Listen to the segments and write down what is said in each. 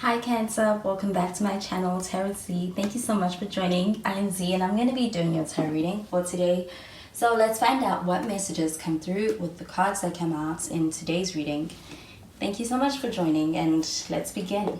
Hi Cancer, welcome back to my channel, Tarot Z. Thank you so much for joining. I am Z and I'm going to be doing your tarot reading for today. So let's find out what messages come through with the cards that come out in today's reading. Thank you so much for joining and let's begin.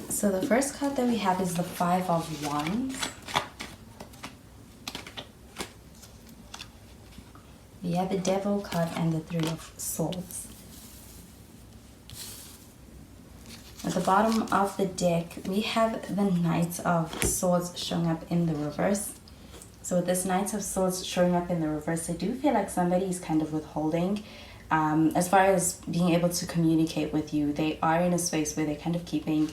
So the first card that we have is the Five of Wands. We have the Devil card and the Three of Swords. At the bottom of the deck, we have the Knight of Swords showing up in the reverse. So with this Knight of Swords showing up in the reverse, I do feel like somebody is kind of withholding. As far as being able to communicate with you, they are in a space where they're kind of keeping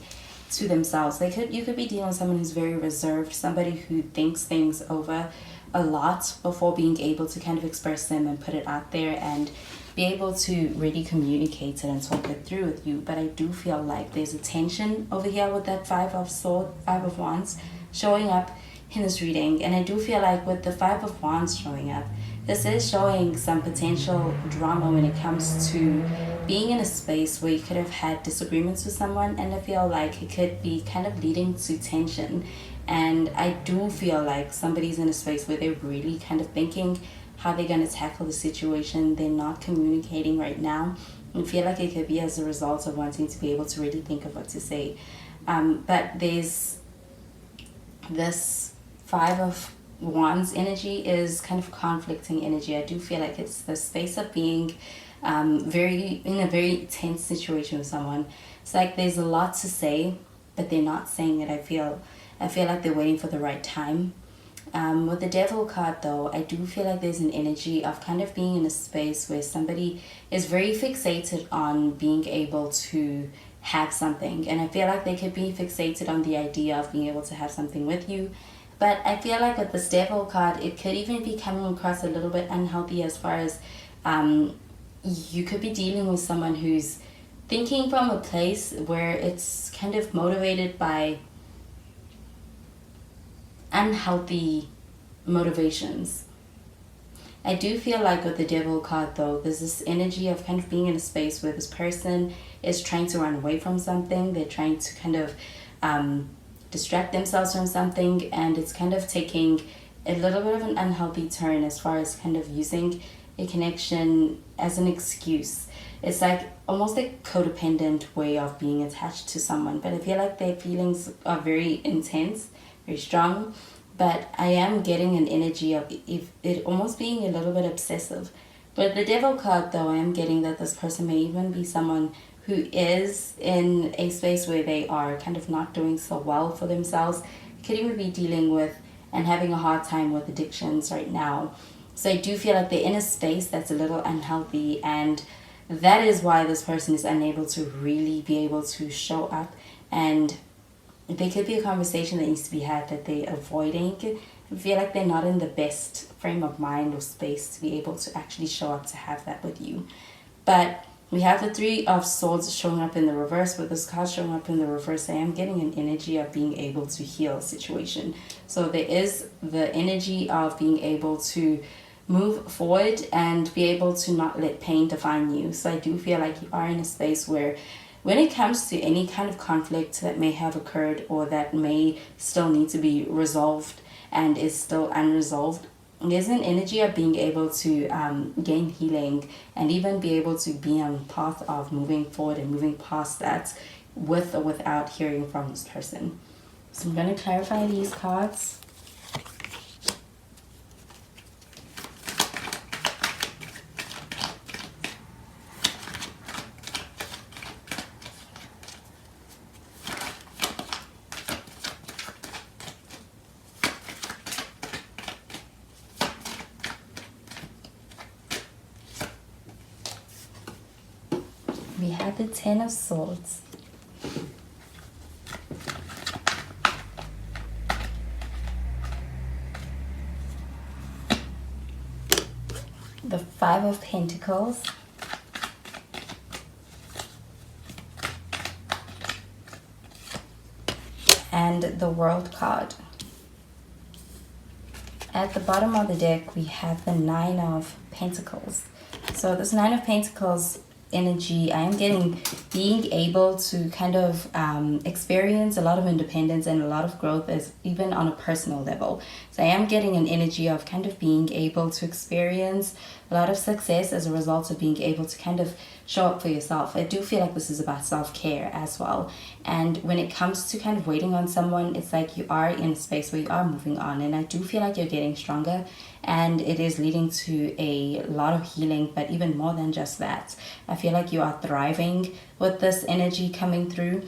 to themselves. You could be dealing with someone who's very reserved, somebody who thinks things over a lot before being able to kind of express them and put it out there and be able to really communicate it and talk it through with you. But I do feel like there's a tension over here with that Five of Wands showing up in this reading. And I do feel like with the Five of Wands showing up, this is showing some potential drama when it comes to being in a space where you could have had disagreements with someone, and I feel like it could be kind of leading to tension. And I do feel like somebody's in a space where they're really kind of thinking how they're going to tackle the situation. They're not communicating right now. I feel like it could be as a result of wanting to be able to really think of what to say. But there's this Five of Wands energy is kind of conflicting energy. I do feel like it's the space of being in a very tense situation with someone. It's like there's a lot to say, but they're not saying it. I feel like they're waiting for the right time. With the Devil card though, I do feel like there's an energy of kind of being in a space where somebody is very fixated on being able to have something, and I feel like they could be fixated on the idea of being able to have something with you. But I feel like with this Devil card, it could even be coming across a little bit unhealthy, as far as you could be dealing with someone who's thinking from a place where it's kind of motivated by unhealthy motivations. I do feel like with the Devil card though, there's this energy of kind of being in a space where this person is trying to run away from something. They're trying to kind of distract themselves from something, and it's kind of taking a little bit of an unhealthy turn as far as kind of using a connection as an excuse. It's like almost a codependent way of being attached to someone, but I feel like their feelings are very intense, very strong. But I am getting an energy of it almost being a little bit obsessive. But the Devil card though, I am getting that this person may even be someone who is in a space where they are kind of not doing so well for themselves. Could even be dealing with and having a hard time with addictions right now. So I do feel like they're in a space that's a little unhealthy, and that is why this person is unable to really be able to show up. And there could be a conversation that needs to be had that they're avoiding. I feel like they're not in the best frame of mind or space to be able to actually show up to have that with you. But we have the Three of Swords showing up in the reverse. With this card showing up in the reverse, I am getting an energy of being able to heal a situation. So there is the energy of being able to move forward and be able to not let pain define you. So I do feel like you are in a space where when it comes to any kind of conflict that may have occurred or that may still need to be resolved and is still unresolved, there's an energy of being able to gain healing and even be able to be on the path of moving forward and moving past that with or without hearing from this person. So I'm going to clarify these cards. We have the Ten of Swords. the Five of Pentacles, and the World card. At the bottom of the deck, we have the Nine of Pentacles. So this Nine of Pentacles energy, I am getting being able to kind of experience a lot of independence and a lot of growth, as even on a personal level. So I am getting an energy of kind of being able to experience a lot of success as a result of being able to kind of show up for yourself. I do feel like this is about self-care as well. And when it comes to kind of waiting on someone, it's like you are in a space where you are moving on, and I do feel like you're getting stronger, and it is leading to a lot of healing. But even more than just that, I feel like you are thriving with this energy coming through.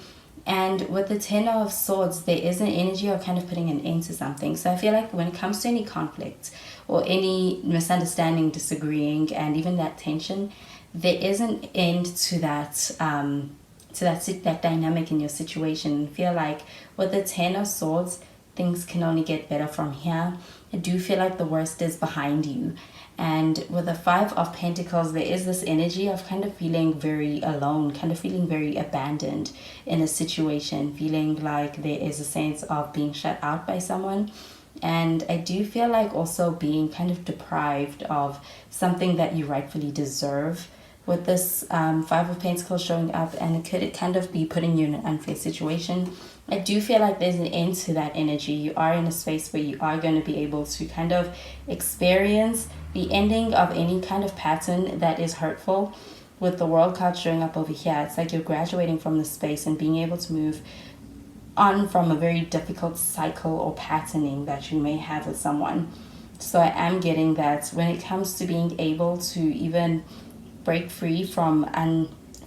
And with the Ten of Swords, there is an energy of kind of putting an end to something. So I feel like when it comes to any conflict or any misunderstanding, disagreeing, and even that tension, there is an end to that that dynamic in your situation. I feel like with the Ten of Swords, things can only get better from here. I do feel like the worst is behind you. And with the Five of Pentacles, there is this energy of kind of feeling very alone, kind of feeling very abandoned in a situation, feeling like there is a sense of being shut out by someone. And I do feel like also being kind of deprived of something that you rightfully deserve with this Five of Pentacles showing up, and it could kind of be putting you in an unfair situation. I do feel like there's an end to that energy. You are in a space where you are going to be able to kind of experience the ending of any kind of pattern that is hurtful. With the World card showing up over here, it's like you're graduating from the space and being able to move on from a very difficult cycle or patterning that you may have with someone. So I am getting that when it comes to being able to even break free from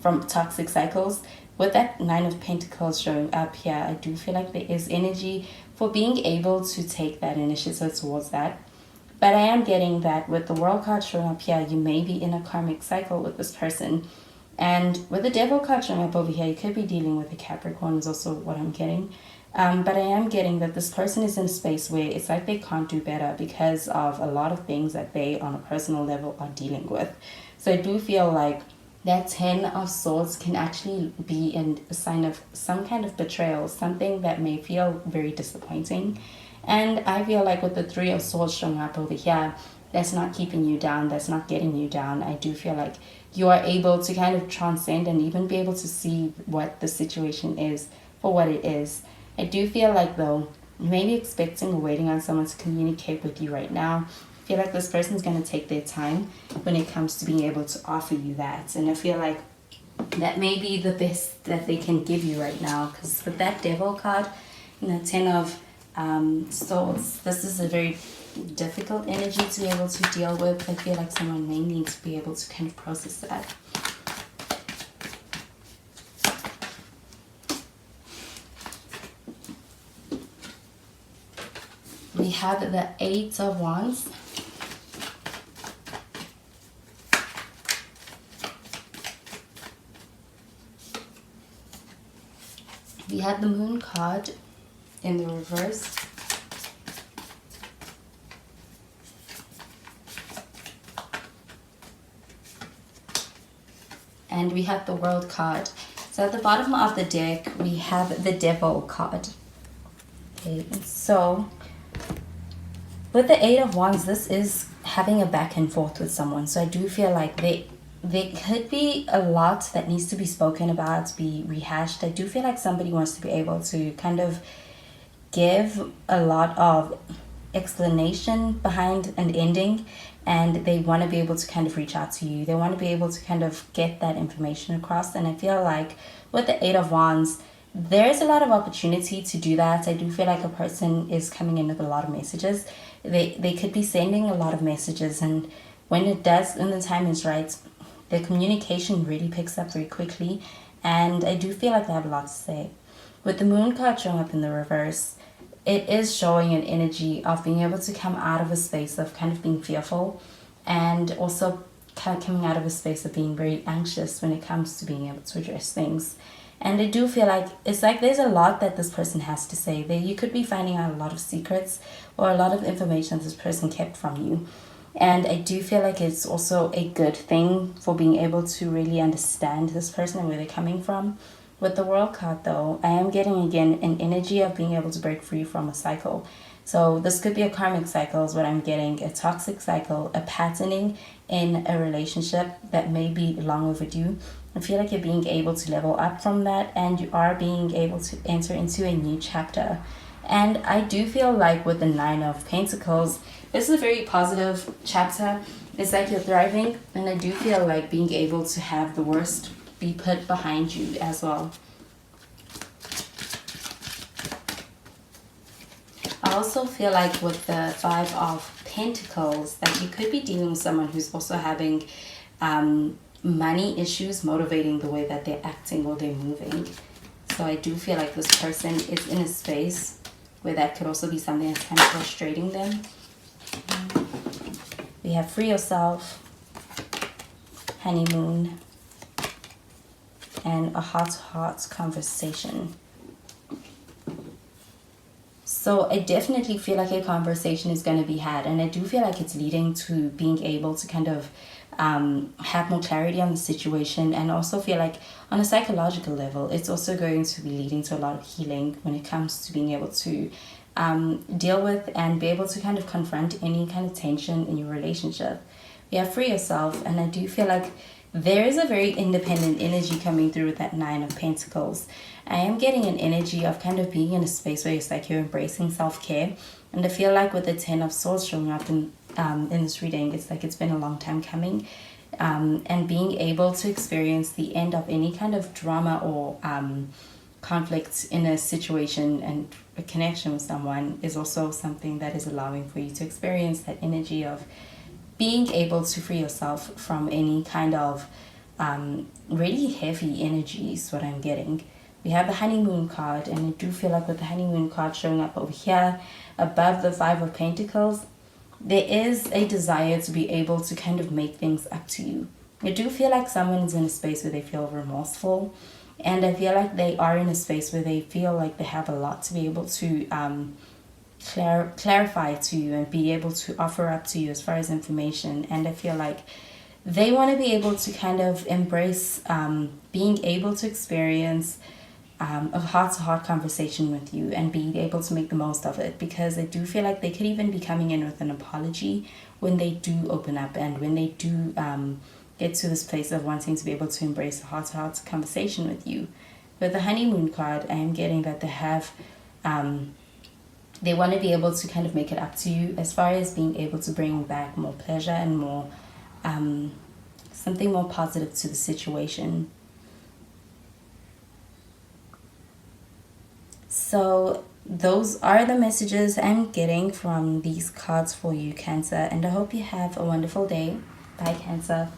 toxic cycles, with that Nine of Pentacles showing up here, I do feel like there is energy for being able to take that initiative towards that. But I am getting that with the World card showing up here, you may be in a karmic cycle with this person. And with the Devil card showing up over here, you could be dealing with a Capricorn is also what I'm getting. But I am getting that this person is in a space where it's like they can't do better because of a lot of things that they on a personal level are dealing with. So I do feel like that Ten of Swords can actually be a sign of some kind of betrayal, something that may feel very disappointing. And I feel like with the Three of Swords showing up over here, that's not keeping you down, that's not getting you down. I do feel like you are able to kind of transcend and even be able to see what the situation is for what it is. I do feel like, though, you may be expecting or waiting on someone to communicate with you right now. I feel like this person's going to take their time when it comes to being able to offer you that. And I feel like that may be the best that they can give you right now. Because with that Devil card and the Ten of Swords, this is a very difficult energy to be able to deal with. I feel like someone may need to be able to kind of process that. We have the Eight of Wands. We had the Moon card in the reverse. And we have the World card. So at the bottom of the deck, we have the Devil card. Okay, and so with the Eight of Wands, this is having a back and forth with someone. So I do feel like there could be a lot that needs to be spoken about, to be rehashed. I do feel like somebody wants to be able to kind of give a lot of explanation behind an ending, and they want to be able to kind of reach out to you. They want to be able to kind of get that information across. And I feel like with the Eight of Wands, there's a lot of opportunity to do that. I do feel like a person is coming in with a lot of messages. They could be sending a lot of messages, and when the time is right, the communication really picks up very quickly. And I do feel like they have a lot to say. With the Moon card showing up in the reverse, it is showing an energy of being able to come out of a space of kind of being fearful, and also kind of coming out of a space of being very anxious when it comes to being able to address things. And I do feel like it's like there's a lot that this person has to say. You could be finding out a lot of secrets or a lot of information this person kept from you. And I do feel like it's also a good thing for being able to really understand this person and where they're coming from. With the World card though, I am getting again an energy of being able to break free from a cycle. So this could be a karmic cycle is what I'm getting, a toxic cycle, a patterning in a relationship that may be long overdue. I feel like you're being able to level up from that, and you are being able to enter into a new chapter. And I do feel like with the Nine of Pentacles, this is a very positive chapter. It's like you're thriving, and I do feel like being able to have the worst be put behind you as well. I also feel like with the Five of Pentacles that you could be dealing with someone who's also having money issues motivating the way that they're acting or they're moving. So I do feel like this person is in a space where that could also be something that's kind of frustrating them. We have Free Yourself, Honeymoon, and a heart-to-heart conversation. So I definitely feel like a conversation is going to be had, and I do feel like it's leading to being able to kind of have more clarity on the situation, and also feel like on a psychological level it's also going to be leading to a lot of healing when it comes to being able to deal with and be able to kind of confront any kind of tension in your relationship. We have Free Yourself, and I do feel like there is a very independent energy coming through with that Nine of Pentacles. I am getting an energy of kind of being in a space where it's like you're embracing self-care. And I feel like with the Ten of Swords showing up in this reading, it's like it's been a long time coming. And being able to experience the end of any kind of drama or conflict in a situation and a connection with someone is also something that is allowing for you to experience that energy of being able to free yourself from any kind of really heavy energies, what I'm getting. We have the Honeymoon card, and I do feel like with the Honeymoon card showing up over here above the Five of Pentacles, there is a desire to be able to kind of make things up to you. I do feel like someone's in a space where they feel remorseful, and I feel like they are in a space where they feel like they have a lot to be able to clarify to you and be able to offer up to you as far as information. And I feel like they want to be able to kind of embrace being able to experience a heart-to-heart conversation with you and being able to make the most of it, because I do feel like they could even be coming in with an apology when they do open up and when they do get to this place of wanting to be able to embrace a heart-to-heart conversation with you. With the Honeymoon card, I am getting that they have they want to be able to kind of make it up to you as far as being able to bring back more pleasure and more something more positive to the situation. So those are the messages I'm getting from these cards for you, Cancer, and I hope you have a wonderful day. Bye, Cancer.